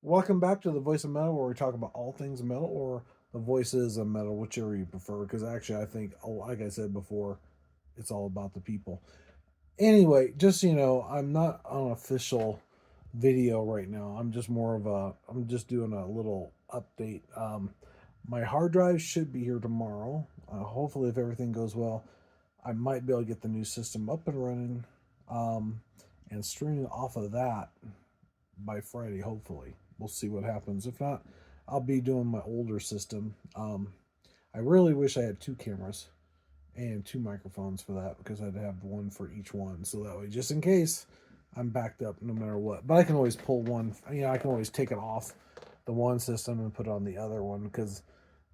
Welcome back to the Voice of Metal, where we talk about all things metal or the voices of metal, whichever you prefer. Because actually, I think, like I said before, it's all about the people. Anyway, just so you know, I'm not on official video right now. I'm just doing a little update. My hard drive should be here tomorrow. Hopefully, if everything goes well, I might be able to get the new system up and running, um, and streaming off of that by Friday, hopefully. We'll see what happens. If not, I'll be doing my older system. I really wish I had two cameras and two microphones for that because I'd have one for each one. So that way, just in case, I'm backed up no matter what. But I can always pull one, I can always take it off the one system and put it on the other one because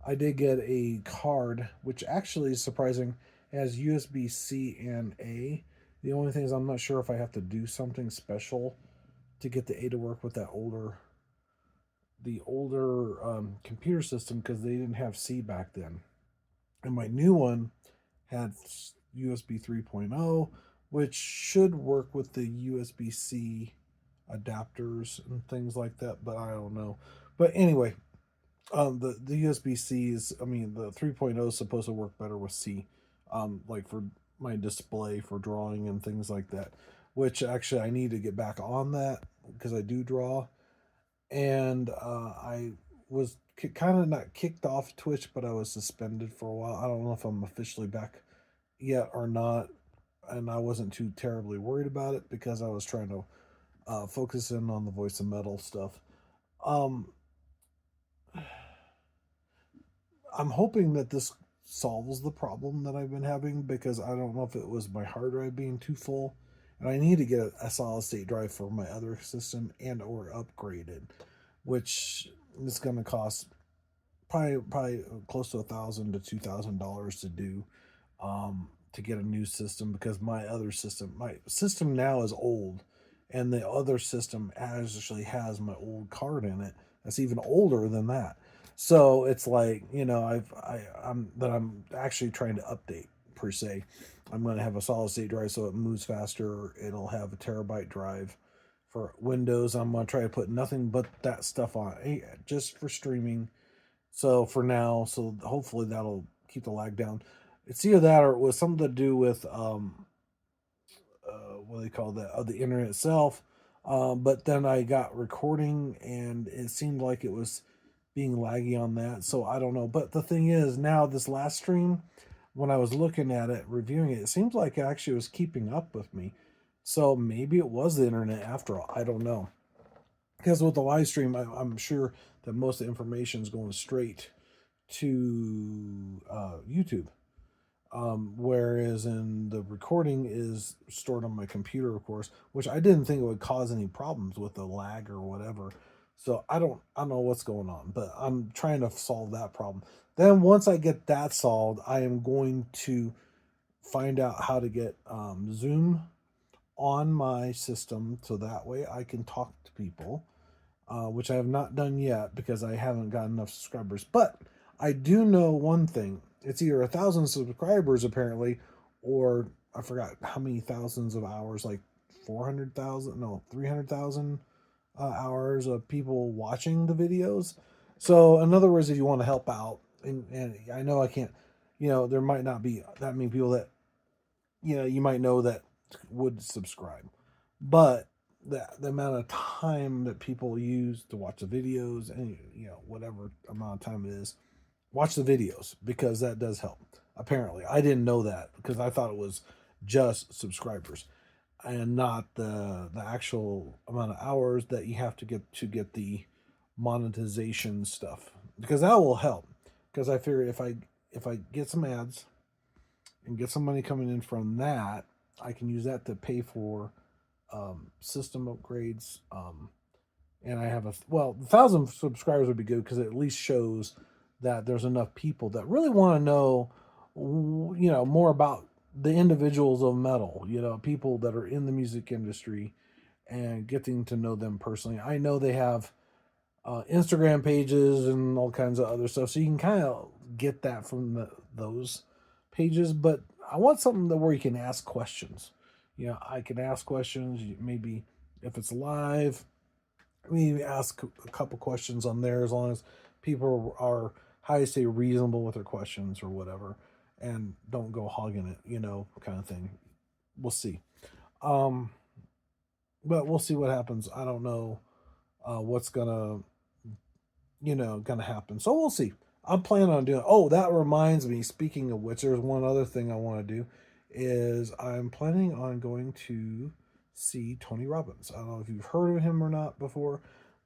I did get a card, which actually is surprising, has USB C and A. The only thing is, I'm not sure if I have to do something special to get the A to work with that older computer system because they didn't have C back then. And my new one had USB 3.0, which should work with the USB C adapters and things like that, but I don't know. But anyway, the USB C is, the 3.0 is supposed to work better with C, like for my display for drawing and things like that. Which actually I need to get back on that because I do draw, and I was kind of not kicked off Twitch, but I was suspended for a while. I don't know if I'm officially back yet or not, and I wasn't too terribly worried about it because I was trying to focus in on the Voice of Metal stuff. Um, I'm hoping that this solves the problem that I've been having because I don't know if it was my hard drive being too full, and I need to get a solid state drive for my other system and or upgrade it, which is going to cost probably close to $1,000 to $2,000 to do, to get a new system because my system now is old, and the other system actually has my old card in it. That's even older than that. So it's like, I'm actually trying to update per se. I'm going to have a solid state drive so it moves faster. It'll have a terabyte drive for Windows. I'm going to try to put nothing but that stuff on just for streaming. So for now, so hopefully that'll keep the lag down. It's either that or it was something to do with what do they call that, the internet itself. But then I got recording and it seemed like it was being laggy on that. So I don't know. But the thing is, now this last stream, when I was looking at it, reviewing it, it seems like it actually was keeping up with me. So maybe it was the internet after all. I don't know. Because with the live stream, I'm sure that most of the information is going straight to YouTube. Whereas in the recording is stored on my computer, of course, which I didn't think it would cause any problems with the lag or whatever. So I don't know what's going on, but I'm trying to solve that problem. Then once I get that solved, I am going to find out how to get Zoom on my system so that way I can talk to people, which I have not done yet because I haven't got enough subscribers. But I do know one thing: it's either 1,000 subscribers apparently, or I forgot how many thousands of hours, like 400,000, no, 300,000 hours of people watching the videos. So in other words, if you want to help out, and I know I can't, there might not be that many people that you might know that would subscribe, but the amount of time that people use to watch the videos, and whatever amount of time it is, watch the videos because that does help. Apparently I didn't know that because I thought it was just subscribers and not the actual amount of hours that you have to get the monetization stuff, because that will help. Because I figure if I get some ads and get some money coming in from that, I can use that to pay for system upgrades. And I have 1,000 subscribers would be good because it at least shows that there's enough people that really want to know, more about the individuals of metal. People that are in the music industry and getting to know them personally. I know they have Instagram pages and all kinds of other stuff, so you can kind of get that from those pages. But I want something that where you can ask questions. I can ask questions. Maybe if it's live, me ask a couple questions on there as long as people are, how you say, reasonable with their questions or whatever, and don't go hogging it, kind of thing. We'll see. Um, but we'll see what happens. I don't know what's gonna happen. So we'll see. I'm planning on doing. Oh, that reminds me. Speaking of which, there's one other thing I want to do. Is I'm planning on going to see Tony Robbins. I don't know if you've heard of him or not before,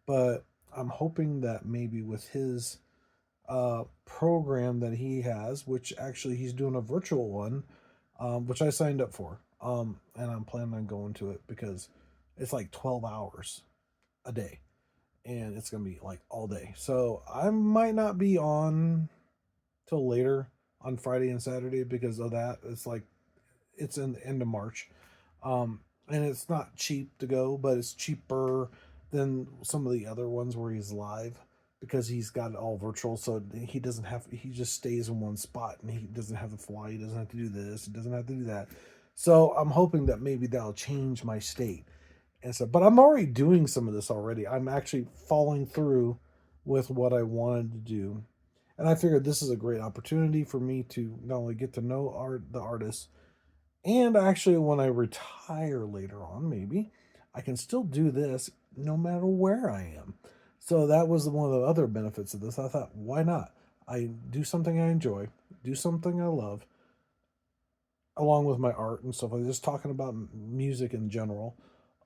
but I'm hoping that maybe with his program that he has, which actually he's doing a virtual one, which I signed up for, and I'm planning on going to it because it's like 12 hours a day and it's gonna be like all day. So I might not be on till later on Friday and Saturday because of that. It's like it's in the end of March, and it's not cheap to go, but it's cheaper than some of the other ones where he's live because he's got it all virtual. So he doesn't have, he just stays in one spot and he doesn't have to fly. He doesn't have to do this. He doesn't have to do that. So I'm hoping that maybe that'll change my state and stuff. But I'm already doing some of this already. I'm actually following through with what I wanted to do, and I figured this is a great opportunity for me to not only get to know the artists, and actually when I retire later on, maybe I can still do this no matter where I am. So that was one of the other benefits of this. I thought, why not? I do something I enjoy, do something I love, along with my art and stuff. I'm just talking about music in general,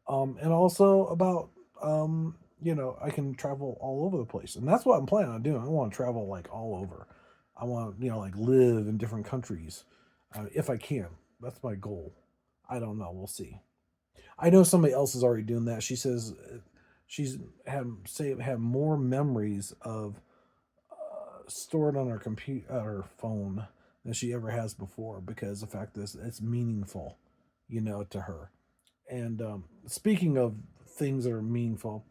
and also about I can travel all over the place, and that's what I'm planning on doing. I want to travel like all over. I want like live in different countries, if I can. That's my goal. I don't know. We'll see. I know somebody else is already doing that. She says she's had more memories of stored on her computer, her phone, than she ever has before because the fact is it's meaningful, to her. And speaking of things that are meaningful,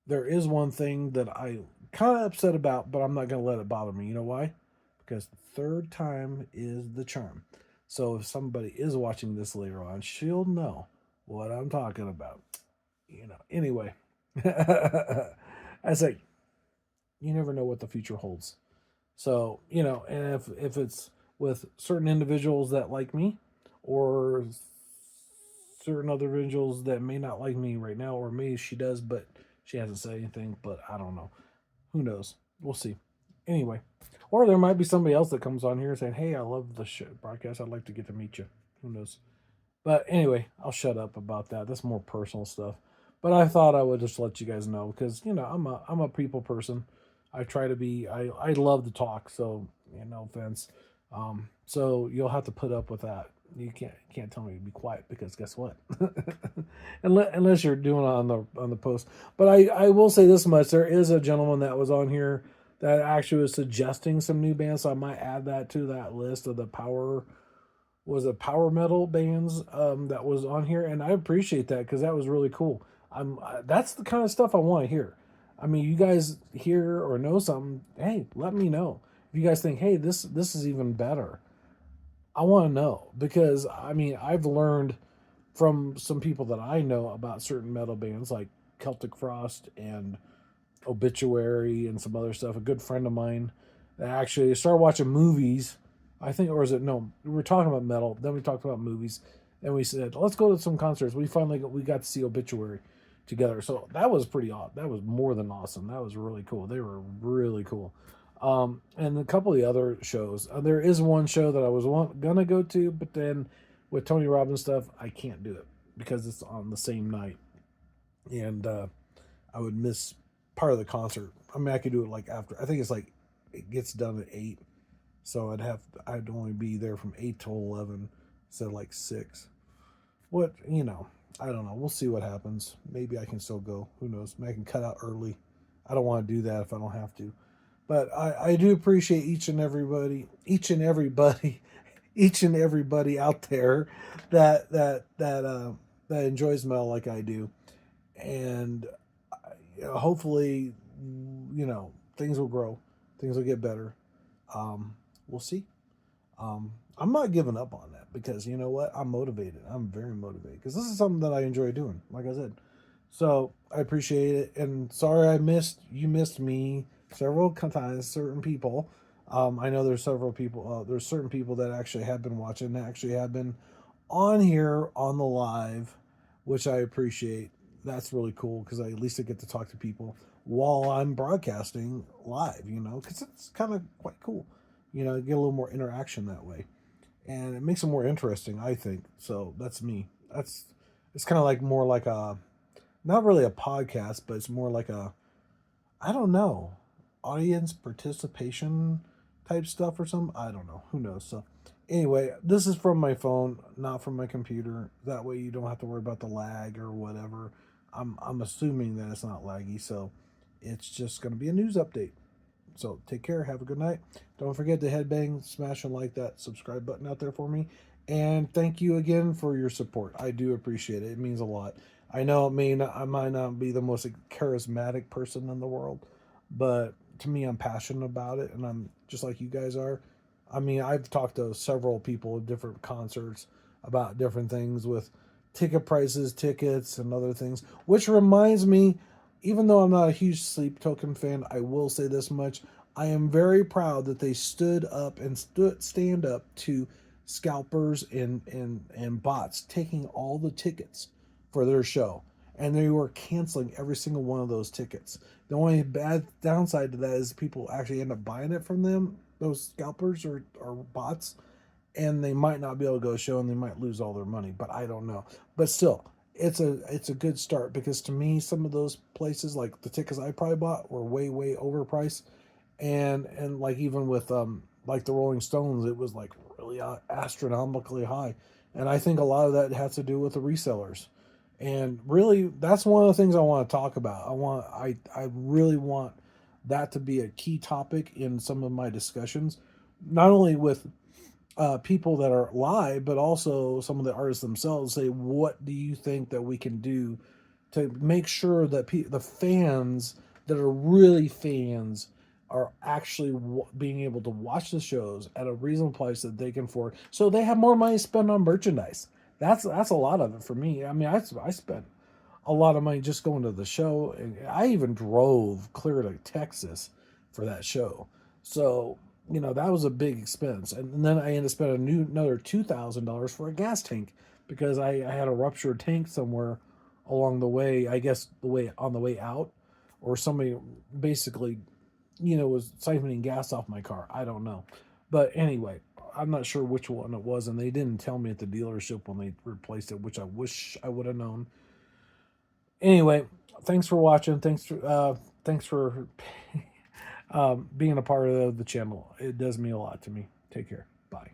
there is one thing that I kind of upset about, but I'm not going to let it bother me. You know why? Because the third time is the charm. So if somebody is watching this later on, she'll know what I'm talking about. Anyway, I say you never know what the future holds. So and if it's with certain individuals that like me, or certain other individuals that may not like me right now, or maybe she does, but she hasn't said anything. But I don't know. Who knows? We'll see. Anyway, or there might be somebody else that comes on here saying, "Hey, I love the broadcast. I'd like to get to meet you." Who knows? But anyway, I'll shut up about that. That's more personal stuff. But I thought I would just let you guys know because I'm a people person. I try to be. I love to talk. So no offense. So you'll have to put up with that. You can't tell me to be quiet because guess what? Unless you're doing it on the post. But I will say this much: there is a gentleman that was on here that actually was suggesting some new bands. So I might add that to that list of the power metal bands that was on here, and I appreciate that because that was really cool. That's the kind of stuff I want to hear. I mean, you guys hear or know something? Hey, let me know. If you guys think, hey, this is even better, I want to know because I mean, I've learned from some people that I know about certain metal bands like Celtic Frost and Obituary and some other stuff. A good friend of mine that actually started watching movies. I think, or is it no? We were talking about metal, then we talked about movies, and we said let's go to some concerts. We got to see Obituary together, so that was pretty odd. That was more than awesome. That was really cool. They were really cool. And a couple of the other shows. There is one show that I was gonna go to, but then with Tony Robbins stuff, I can't do it because it's on the same night, and I would miss part of the concert. I mean, I could do it like after. I think it's like it gets done at 8, so I'd only be there from 8 till 11 instead of like 6. What I don't know. We'll see what happens. Maybe I can still go. Who knows? Maybe I can cut out early. I don't want to do that if I don't have to. But I do appreciate each and everybody out there that enjoys metal like I do, and hopefully, things will grow, things will get better. We'll see. I'm not giving up on that because you know what? I'm motivated. I'm very motivated because this is something that I enjoy doing. Like I said, So I appreciate it, and sorry you missed me several times. Certain people, I know there's several people. There's certain people that actually have been watching, that actually have been on here on the live, which I appreciate. That's really cool because I at least I get to talk to people while I'm broadcasting live. Because it's kind of quite cool. Get a little more interaction that way, and it makes it more interesting. I think so. That's me. It's kind of like more like a not really a podcast, but it's more like a I don't know audience participation type stuff or something. I don't know. Who knows? So anyway, this is from my phone, not from my computer. That way you don't have to worry about the lag or whatever. I'm assuming that it's not laggy, so it's just going to be a news update. So take care. Have a good night. Don't forget to headbang, smash, and like that subscribe button out there for me. And thank you again for your support. I do appreciate it. It means a lot. I know I might not be the most charismatic person in the world, but to me, I'm passionate about it, and I'm just like you guys are. I mean, I've talked to several people at different concerts about different things with ticket prices, tickets, and other things. Which reminds me, even though I'm not a huge Sleep Token fan, I will say this much: I am very proud that they stood up and stand up to scalpers and bots taking all the tickets for their show, and they were canceling every single one of those tickets. The only bad downside to that is people actually end up buying it from them, those scalpers or bots, and they might not be able to go show and they might lose all their money. But I don't know. But still, it's a good start because to me, some of those places like the tickets I probably bought were way overpriced, and like even with like the Rolling Stones, it was like really astronomically high, and I think a lot of that has to do with the resellers. And really, that's one of the things I want to talk about. I really want that to be a key topic in some of my discussions, not only with people that are live, but also some of the artists themselves. Say, what do you think that we can do to make sure that the fans that are really fans are actually being able to watch the shows at a reasonable price that they can afford, so they have more money to spend on merchandise. That's a lot of it for me. I mean, I spent a lot of money just going to the show, and I even drove clear to Texas for that show. So that was a big expense, and then I ended up spending another $2,000 for a gas tank because I had a ruptured tank somewhere along the way. I guess the way out, or somebody basically was siphoning gas off my car. I don't know, but anyway, I'm not sure which one it was, and they didn't tell me at the dealership when they replaced it, which I wish I would have known. Anyway, thanks for watching. Thanks for being a part of the channel. It does mean a lot to me. Take care. Bye.